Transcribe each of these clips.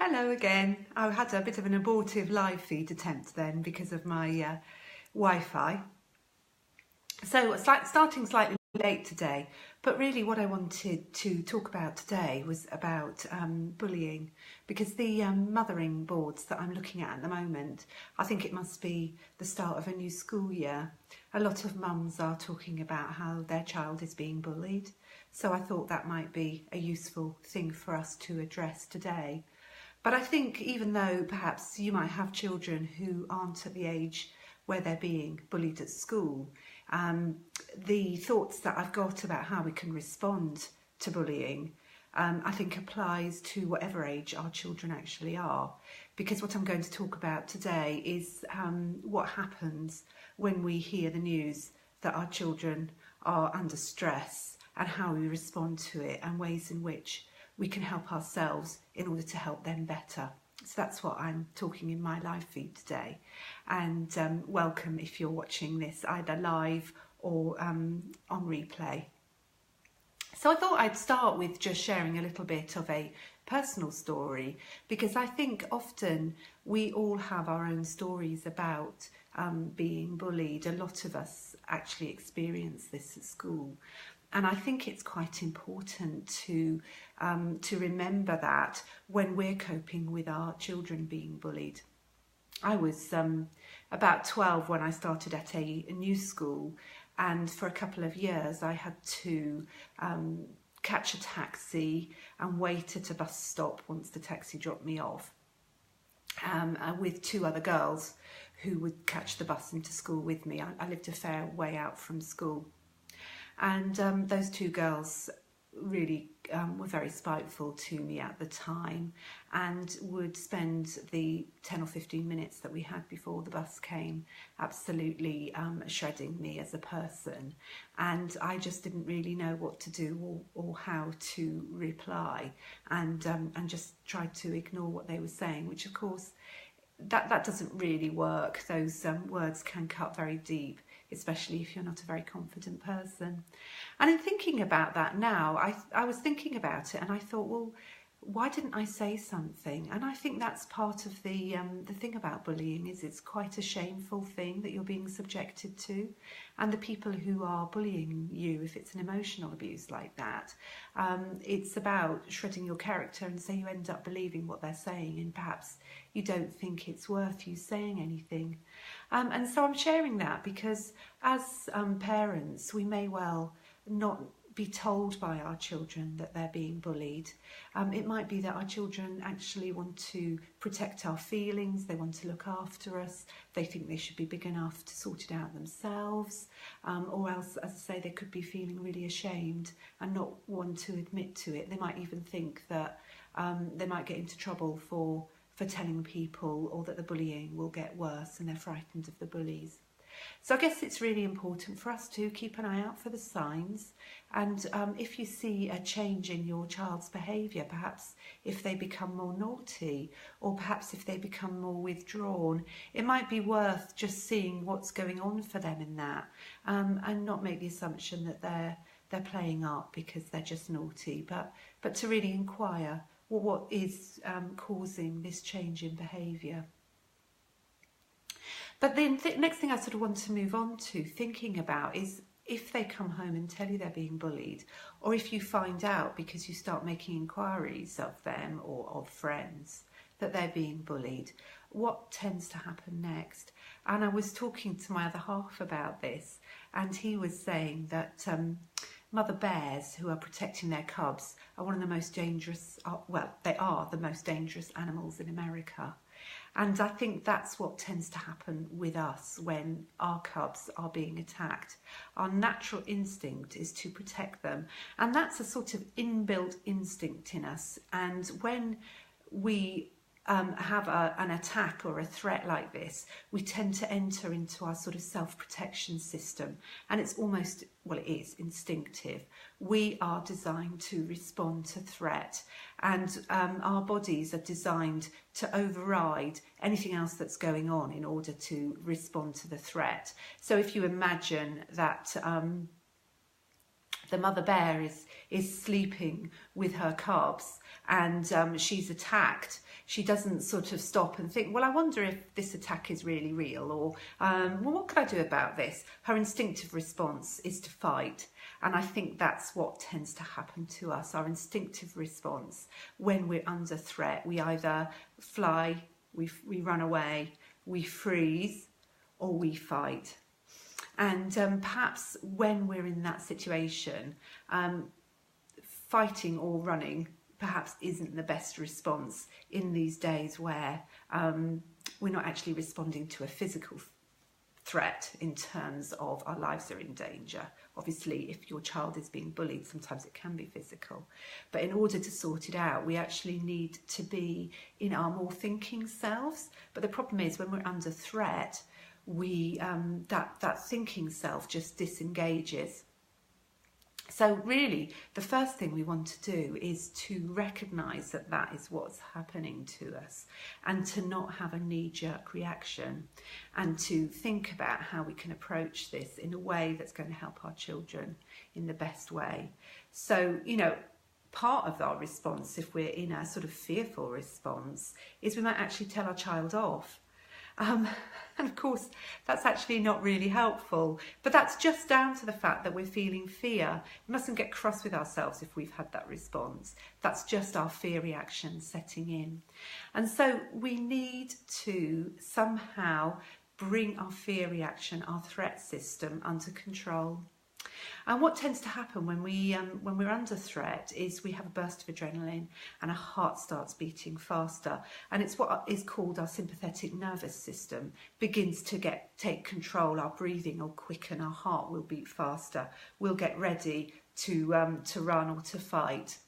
Hello again. I had a bit of an abortive live feed attempt then because of my Wi-Fi. So it's like starting slightly late today, but really what I wanted to talk about today was about bullying, because the mothering boards that I'm looking at the moment, I think it must be the start of a new school year. A lot of mums are talking about how their child is being bullied, so I thought that might be a useful thing for us to address today. But I think even though perhaps you might have children who aren't at the age where they're being bullied at school, the thoughts that I've got about how we can respond to bullying, I think applies to whatever age our children actually are. Because what I'm going to talk about today is what happens when we hear the news that our children are under stress and how we respond to it and ways in which we can help ourselves in order to help them better. So that's what I'm talking in my live feed today. And welcome if you're watching this either live or on replay. So I thought I'd start with just sharing a little bit of a personal story, because I think often we all have our own stories about being bullied. A lot of us actually experience this at school. And I think it's quite important to remember that when we're coping with our children being bullied. I was about 12 when I started at a new school, and for a couple of years I had to catch a taxi and wait at a bus stop once the taxi dropped me off, with two other girls who would catch the bus into school with me. I lived a fair way out from school. And those two girls really were very spiteful to me at the time, and would spend the 10 or 15 minutes that we had before the bus came absolutely shredding me as a person. And I just didn't really know what to do or how to reply, and just tried to ignore what they were saying, which of course that doesn't really work. Those words can cut very deep, especially if you're not a very confident person. And in thinking about that now, I was thinking about it and I thought, well, why didn't I say something? And I think that's part of the thing about bullying, is it's quite a shameful thing that you're being subjected to. And the people who are bullying you, if it's an emotional abuse like that, it's about shredding your character, and so you end up believing what they're saying, and perhaps you don't think it's worth you saying anything. And so I'm sharing that because as parents, we may well not be told by our children that they're being bullied. It might be that our children actually want to protect our feelings, they want to look after us, they think they should be big enough to sort it out themselves, or else, as I say, they could be feeling really ashamed and not want to admit to it. They might even think that they might get into trouble for telling people, or that the bullying will get worse and they're frightened of the bullies. So I guess it's really important for us to keep an eye out for the signs, and if you see a change in your child's behaviour, perhaps if they become more naughty, or perhaps if they become more withdrawn, it might be worth just seeing what's going on for them in that, and not make the assumption that they're playing up because they're just naughty, but to really inquire, well, what is causing this change in behaviour. But then the next thing I sort of want to move on to thinking about is, if they come home and tell you they're being bullied, or if you find out because you start making inquiries of them or of friends that they're being bullied, what tends to happen next? And I was talking to my other half about this, and he was saying that mother bears who are protecting their cubs are one of the most dangerous, well, they are the most dangerous animals in America. And I think that's what tends to happen with us when our cubs are being attacked. Our natural instinct is to protect them. And that's a sort of inbuilt instinct in us. And when we have an attack or a threat like this, we tend to enter into our sort of self-protection system, and it's almost, well, it is instinctive. We are designed to respond to threat, and our bodies are designed to override anything else that's going on in order to respond to the threat. So if you imagine that the mother bear is sleeping with her cubs, and she's attacked, she doesn't sort of stop and think, well, I wonder if this attack is really real, or well, what could I do about this? Her instinctive response is to fight. And I think that's what tends to happen to us. Our instinctive response when we're under threat, we either fly, we run away, we freeze, or we fight. And perhaps when we're in that situation, fighting or running perhaps isn't the best response in these days where we're not actually responding to a physical threat in terms of our lives are in danger. Obviously, if your child is being bullied, sometimes it can be physical. But in order to sort it out, we actually need to be in our more thinking selves. But the problem is when we're under threat, we that thinking self just disengages. So really, the first thing we want to do is to recognise that that is what's happening to us, and to not have a knee-jerk reaction, and to think about how we can approach this in a way that's going to help our children in the best way. So, you know, part of our response, if we're in a sort of fearful response, is we might actually tell our child off. And of course, that's actually not really helpful, but that's just down to the fact that we're feeling fear. We mustn't get cross with ourselves if we've had that response. That's just our fear reaction setting in. And so we need to somehow bring our fear reaction, our threat system, under control. And what tends to happen when we're under threat is we have a burst of adrenaline and our heart starts beating faster, and it's what is called our sympathetic nervous system begins to take control. Our breathing will quicken, our heart will beat faster, we'll get ready to run or to fight.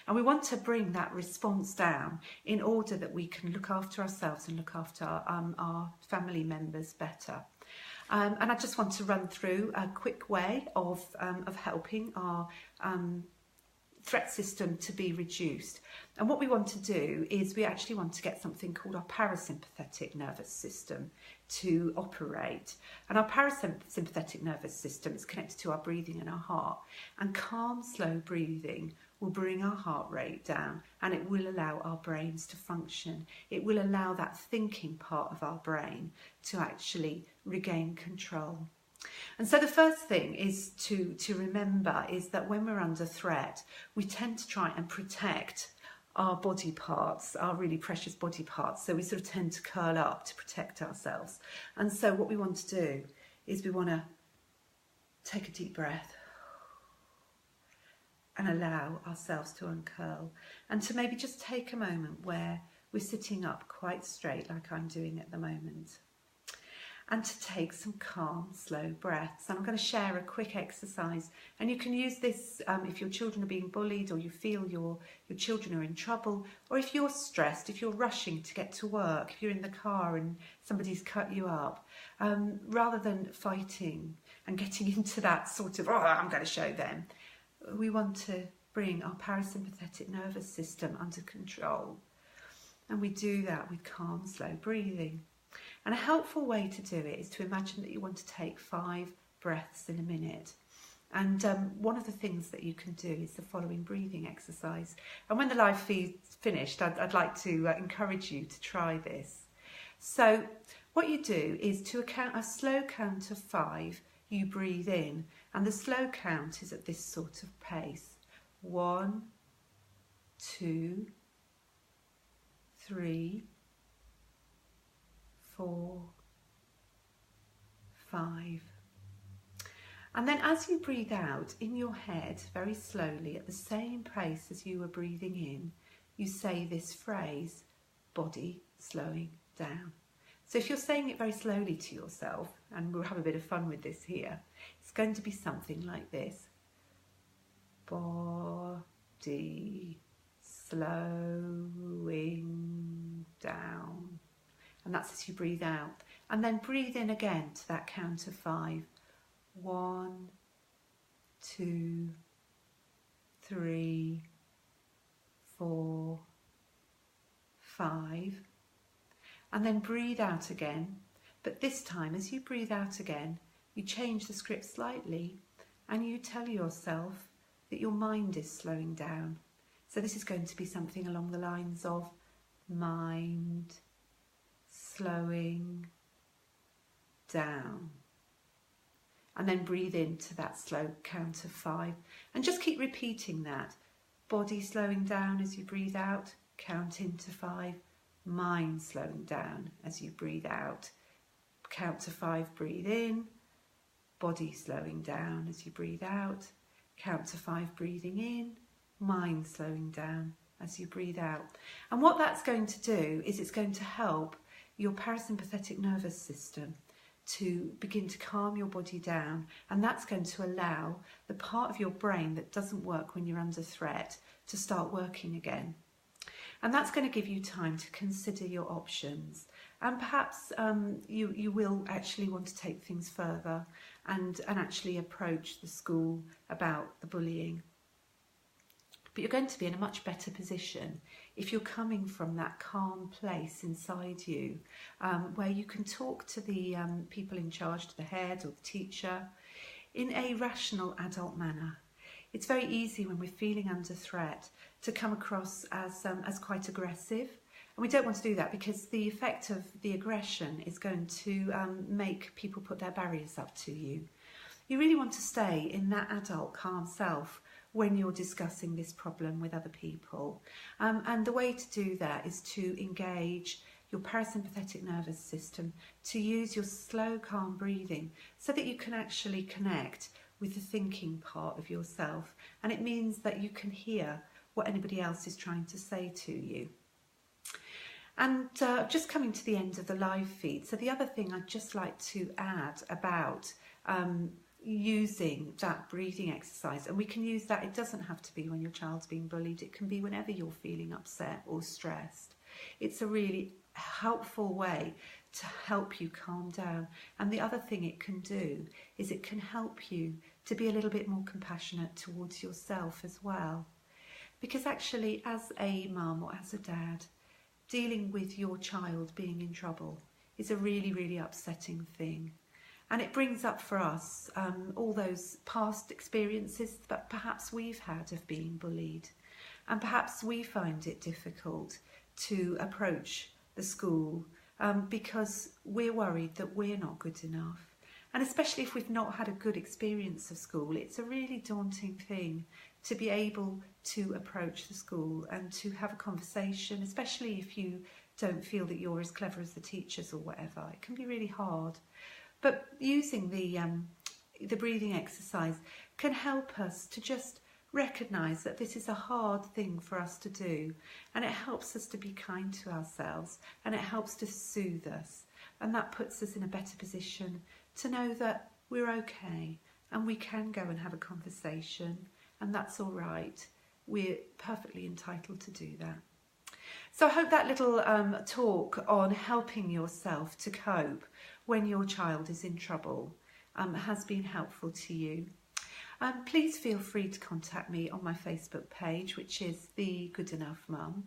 And we want to bring that response down in order that we can look after ourselves and look after our family members better. And I just want to run through a quick way of helping our threat system to be reduced. And what we want to do is we actually want to get something called our parasympathetic nervous system to operate. And our parasympathetic nervous system is connected to our breathing and our heart. And calm, slow breathing will bring our heart rate down, and it will allow our brains to function. It will allow that thinking part of our brain to actually regain control. And so the first thing is to remember is that when we're under threat, we tend to try and protect our body parts, our really precious body parts. So we sort of tend to curl up to protect ourselves. And so what we want to do is we want to take a deep breath and allow ourselves to uncurl, and to maybe just take a moment where we're sitting up quite straight like I'm doing at the moment, and to take some calm, slow breaths. And I'm going to share a quick exercise, and you can use this if your children are being bullied, or you feel your children are in trouble, or if you're stressed, if you're rushing to get to work, if you're in the car and somebody's cut you up, rather than fighting and getting into that sort of, oh, I'm going to show them. We want to bring our parasympathetic nervous system under control, and we do that with calm, slow breathing. And a helpful way to do it is to imagine that you want to take 5 breaths in a minute. And one of the things that you can do is the following breathing exercise. And when the live feed's finished, I'd like to encourage you to try this. So what you do is to a slow count of 5, you breathe in, and the slow count is at this sort of pace. 1, 2, 3, 4, 5. And then as you breathe out in your head very slowly at the same pace as you were breathing in, you say this phrase, body slowing down. So if you're saying it very slowly to yourself, and we'll have a bit of fun with this here, it's going to be something like this. Body slowing down. And that's as you breathe out. And then breathe in again to that count of 5. 1, 2, 3, 4, 5. And then breathe out again. But this time, as you breathe out again, you change the script slightly and you tell yourself that your mind is slowing down. So this is going to be something along the lines of mind slowing down. And then breathe into that slow count of 5. And just keep repeating that. Body slowing down as you breathe out, count into 5. Mind slowing down as you breathe out. Count to 5, breathe in. Body slowing down as you breathe out. Count to 5, breathing in. Mind slowing down as you breathe out. And what that's going to do is it's going to help your parasympathetic nervous system to begin to calm your body down, and that's going to allow the part of your brain that doesn't work when you're under threat to start working again. And that's going to give you time to consider your options, and perhaps you will actually want to take things further and actually approach the school about the bullying. But you're going to be in a much better position if you're coming from that calm place inside you, where you can talk to the people in charge, to the head or the teacher, in a rational adult manner. It's very easy when we're feeling under threat to come across as quite aggressive. And we don't want to do that, because the effect of the aggression is going to make people put their barriers up to you. You really want to stay in that adult calm self when you're discussing this problem with other people. And the way to do that is to engage your parasympathetic nervous system, to use your slow, calm breathing so that you can actually connect with the thinking part of yourself. And it means that you can hear what anybody else is trying to say to you. And just coming to the end of the live feed, so the other thing I'd just like to add about using that breathing exercise, and we can use that, it doesn't have to be when your child's being bullied, it can be whenever you're feeling upset or stressed. It's a really helpful way to help you calm down. And the other thing it can do is it can help you to be a little bit more compassionate towards yourself as well. Because actually, as a mum or as a dad, dealing with your child being in trouble is a really, really upsetting thing. And it brings up for us all those past experiences that perhaps we've had of being bullied. And perhaps we find it difficult to approach the school because we're worried that we're not good enough. And especially if we've not had a good experience of school, it's a really daunting thing to be able to approach the school and to have a conversation, especially if you don't feel that you're as clever as the teachers or whatever. It can be really hard. But using the breathing exercise can help us to just recognise that this is a hard thing for us to do, and it helps us to be kind to ourselves, and it helps to soothe us, and that puts us in a better position to know that we're okay and we can go and have a conversation, and that's all right. We're perfectly entitled to do that. So I hope that little talk on helping yourself to cope when your child is in trouble has been helpful to you. Please feel free to contact me on my Facebook page, which is The Good Enough Mum.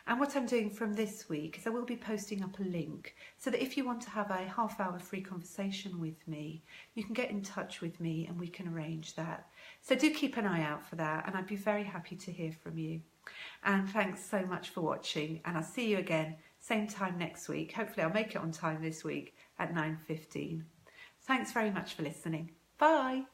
And what I'm doing from this week is I will be posting up a link so that if you want to have a half-hour free conversation with me, you can get in touch with me and we can arrange that. So do keep an eye out for that, and I'd be very happy to hear from you. And thanks so much for watching, and I'll see you again same time next week. Hopefully I'll make it on time this week at 9:15. Thanks very much for listening. Bye.